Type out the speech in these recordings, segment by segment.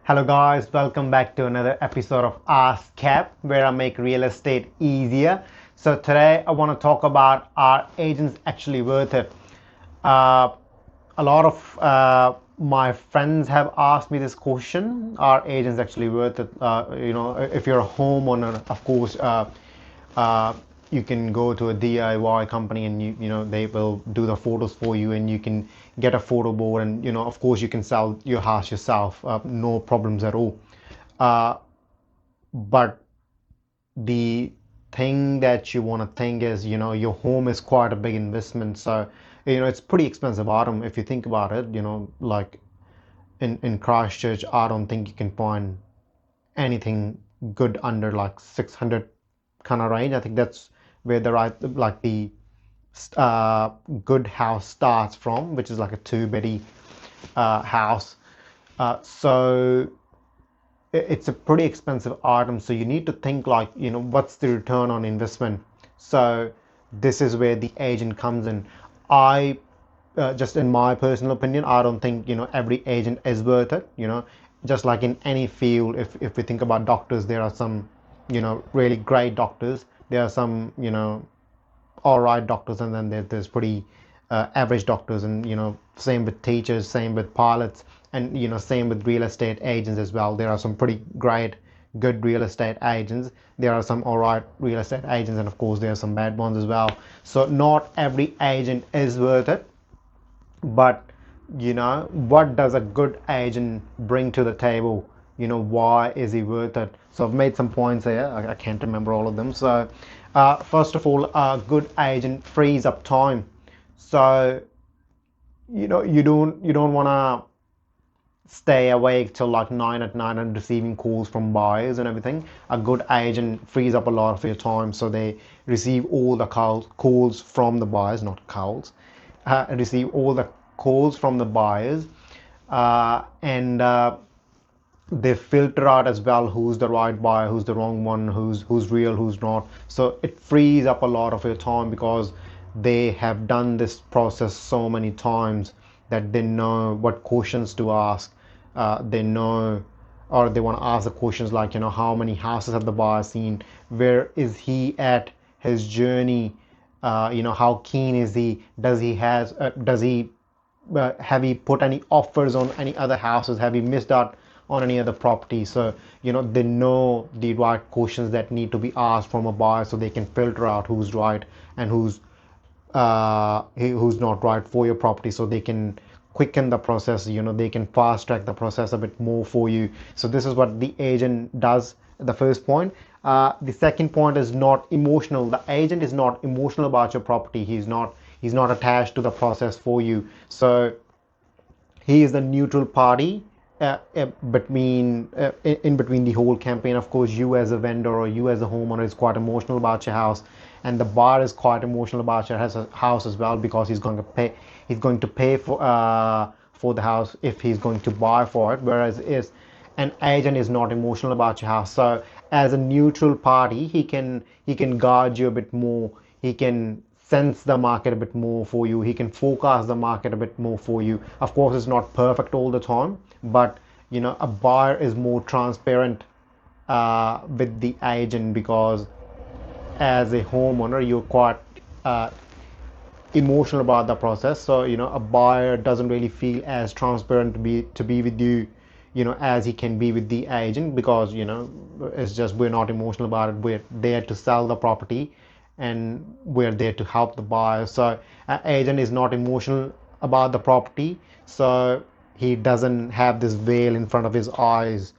Hello guys, welcome back to another episode of Ask Cap, where I make real estate easier. So today I want to talk about, are agents actually worth it? Uh, a lot of my friends have asked me this question: are agents actually worth it? If you're a homeowner, of course, uh, you can go to a DIY company and they will do the photos for you, and you can get a photo board, and of course you can sell your house yourself, no problems at all. Uh, but the thing that you want to think is, your home is quite a big investment, so it's pretty expensive item if you think about it. Like in Christchurch, I don't think you can find anything good under like 600 kind of range. I think that's where the uh, good house starts from, which is like a two-beddy house. So it's a pretty expensive item. So you need to think like, what's the return on investment? So this is where the agent comes in. I just in my personal opinion, I don't think every agent is worth it. Just like in any field, if we think about doctors, there are some really great doctors. There are some all right doctors, and then there's pretty average doctors, and same with teachers, same with pilots, and same with real estate agents as well. There are some pretty great good real estate agents. There are some all right real estate agents, and of course there are some bad ones as well. So not every agent is worth it, but what does a good agent bring to the table? Why is he worth it? So I've made some points here. I can't remember all of them. So first of all, a good agent frees up time. So you don't want to stay awake till like 9 at night and receiving calls from buyers and everything. A good agent frees up a lot of your time, so they receive all the calls from the buyers, not calls, receive all the calls from the buyers, and they filter out as well who's the right buyer, who's the wrong one, who's real, who's not. So it frees up a lot of your time because they have done this process so many times that they know what questions to ask. They know, or they want to ask the questions like, how many houses have the buyer seen? Where is he at his journey? How keen is he? Does he have he put any offers on any other houses? Have he missed out on any other property? So they know the right questions that need to be asked from a buyer, so they can filter out who's right and who's not right for your property, so they can quicken the process. They can fast track the process a bit more for you. So this is what the agent does. The first point. The second point is not emotional. The agent is not emotional about your property. He's not attached to the process for you. So he is the neutral party in between the whole campaign. Of course, you as a vendor or you as a homeowner is quite emotional about your house, and the buyer is quite emotional about your house as well, because he's going to pay for the house if he's going to buy for it. Whereas is an agent is not emotional about your house. So as a neutral party, he can guide you a bit more. He can sense the market a bit more for you. He can forecast the market a bit more for you. Of course, it's not perfect all the time, but a buyer is more transparent with the agent, because as a homeowner, you're quite uh, emotional about the process. So a buyer doesn't really feel as transparent to be with you, as he can be with the agent, because it's just, we're not emotional about it. We're there to sell the property, and we're there to help the buyer. So an agent is not emotional about the property, so he doesn't have this veil in front of his eyes,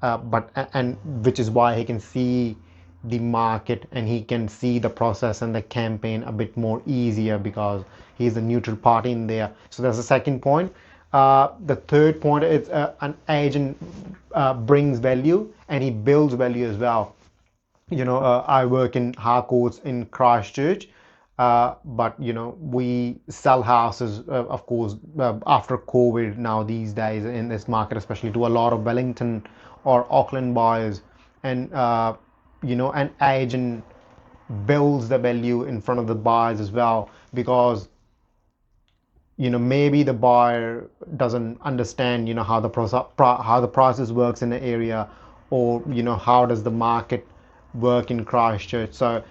but and which is why he can see the market, and he can see the process and the campaign a bit more easier, because he's a neutral party in there. So that's the second point. The third point is, an agent brings value, and he builds value as well. I work in Harcourts in Christchurch, but we sell houses, of course, after COVID, now these days in this market, especially, to a lot of Wellington or Auckland buyers. And an agent builds the value in front of the buyers as well, because maybe the buyer doesn't understand how the process works in the area, or how does the market work in Christchurch. So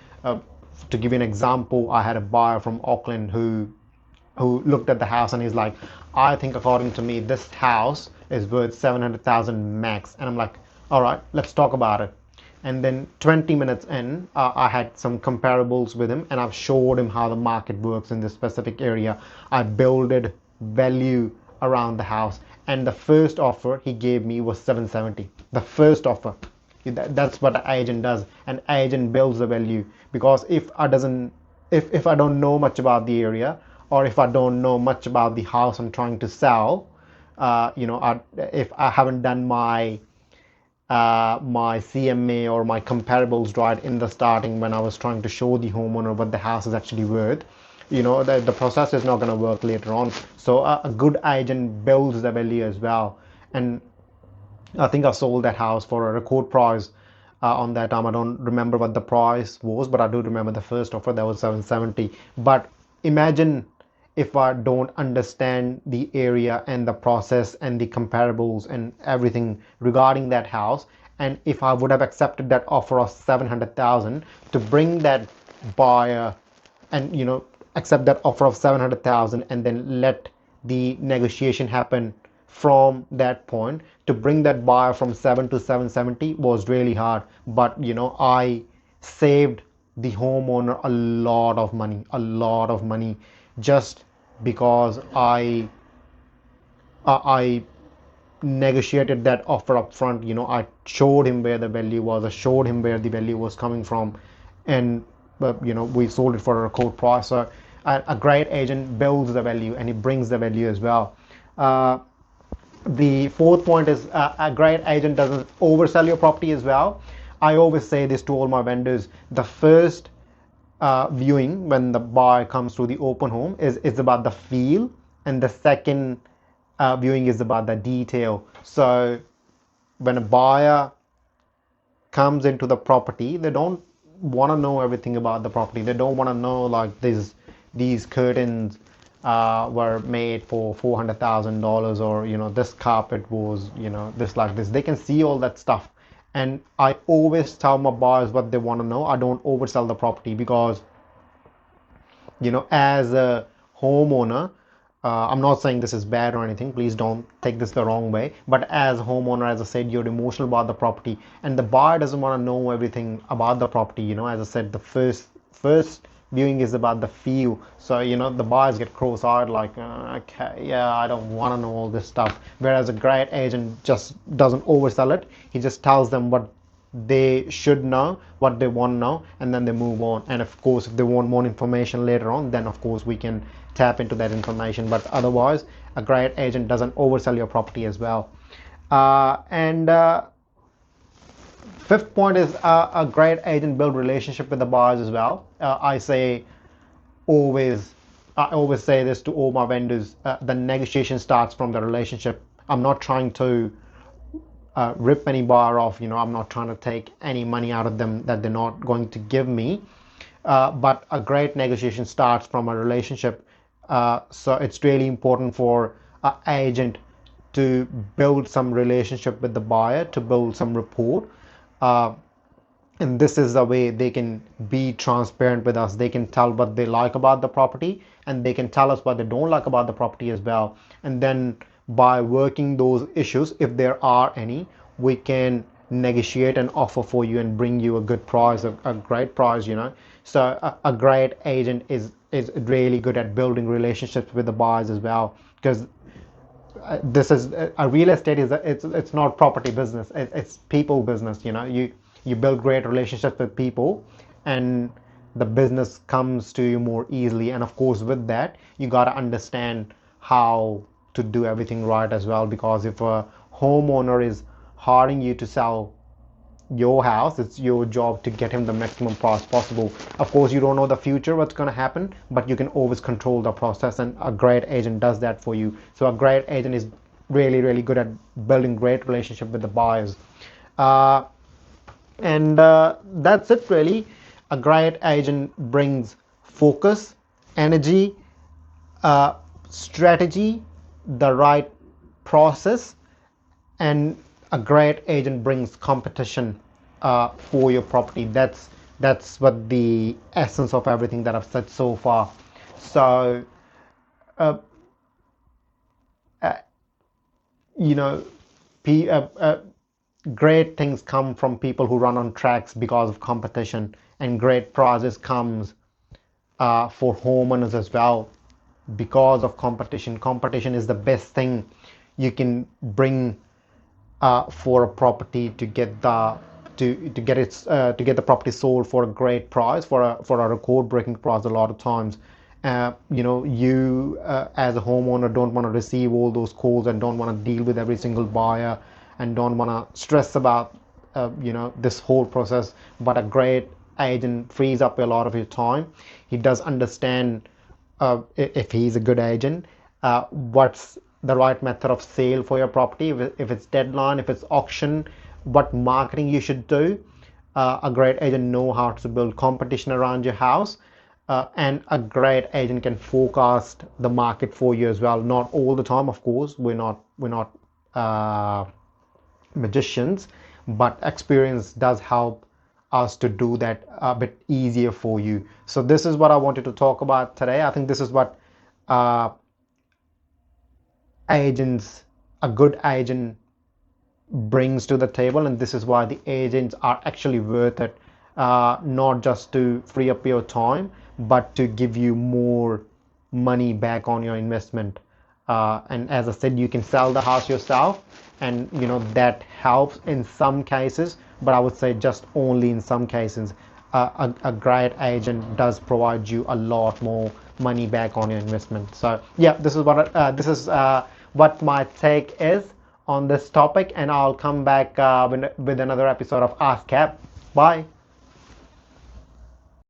to give you an example, I had a buyer from Auckland who looked at the house and he's like, I think according to me this house is worth 700,000 max. And I'm like, all right, let's talk about it. And then 20 minutes in, I had some comparables with him and I've showed him how the market works in this specific area. I builded value around the house, and the first offer he gave me was 770. The first offer. That's what an agent does. An agent builds the value, because if I don't know much about the area, or if I don't know much about the house I'm trying to sell, if I haven't done my CMA or my comparables right in the starting when I was trying to show the homeowner what the house is actually worth, the process is not going to work later on. So a good agent builds the value as well. And I think I sold that house for a record price on that time. I don't remember what the price was, but I do remember the first offer, that was 770. But imagine if I don't understand the area and the process and the comparables and everything regarding that house, and if I would have accepted that offer of 700,000 to bring that buyer, and accept that offer of 700,000 and then let the negotiation happen from that point, to bring that buyer from 7 to 770 was really hard. But I saved the homeowner a lot of money, just because I negotiated that offer up front. I showed him where the value was, I showed him where the value was coming from, and we sold it for a record price. So a great agent builds the value and he brings the value as well. The fourth point is a great agent doesn't oversell your property as well. I always say this to all my vendors: the first viewing, when the buyer comes to the open home, is about the feel, and the second viewing is about the detail. So when a buyer comes into the property, they don't want to know everything about the property. They don't want to know like these curtains were made for $400,000, or this carpet was this like this. They can see all that stuff, and I always tell my buyers what they want to know. I don't oversell the property, because as a homeowner, I'm not saying this is bad or anything, please don't take this the wrong way, but as a homeowner, as I said, you're emotional about the property, and the buyer doesn't want to know everything about the property. As I said, the first viewing is about the feel. So the buyers get cross-eyed like, okay, yeah, I don't want to know all this stuff. Whereas a great agent just doesn't oversell it. He just tells them what they should know, what they want to know, and then they move on. And of course, if they want more information later on, then of course we can tap into that information. But otherwise, a great agent doesn't oversell your property as well. And fifth point is a great agent build relationship with the buyers as well. I always say this to all my vendors: the negotiation starts from the relationship. I'm not trying to rip any buyer off. I'm not trying to take any money out of them that they're not going to give me. But a great negotiation starts from a relationship. So it's really important for an agent to build some relationship with the buyer, to build some rapport. And this is the way they can be transparent with us. They can tell what they like about the property, and they can tell us what they don't like about the property as well. And then by working those issues, if there are any, we can negotiate an offer for you and bring you a good price, a great price. So a great agent is really good at building relationships with the buyers as well, because this is a real estate is it's not property business, it's people business. You build great relationships with people, and the business comes to you more easily. And of course, with that, you got to understand how to do everything right as well, because if a homeowner is hiring you to sell your house, it's your job to get him the maximum price possible. Of course, you don't know the future what's going to happen, but you can always control the process, and a great agent does that for you. So a great agent is really good at building great relationship with the buyers. And that's it really. A great agent brings focus, energy, strategy, the right process, and a great agent brings competition for your property. That's what the essence of everything that I've said so far. So uh, you know, great things come from people who run on tracks because of competition, and great prizes comes for homeowners as well because of competition. Competition is the best thing you can bring for a property to get the to get the property sold for a great price, for a record breaking price. A lot of times you as a homeowner don't want to receive all those calls and don't want to deal with every single buyer and don't want to stress about this whole process. But a great agent frees up a lot of your time. He does understand, if he's a good agent, what's the right method of sale for your property, if it's deadline, if it's auction, what marketing you should do. A great agent know how to build competition around your house, and a great agent can forecast the market for you as well. Not all the time, of course. We're not magicians, but experience does help us to do that a bit easier for you. So this is what I wanted to talk about today. I think this is what uh, agents a good agent brings to the table, and this is why the agents are actually worth it, not just to free up your time but to give you more money back on your investment. And as I said, you can sell the house yourself, and that helps in some cases, but I would say just only in some cases. A great agent does provide you a lot more money back on your investment. So yeah, this is what my take is on this topic, and I'll come back with another episode of Ask Cap. Bye.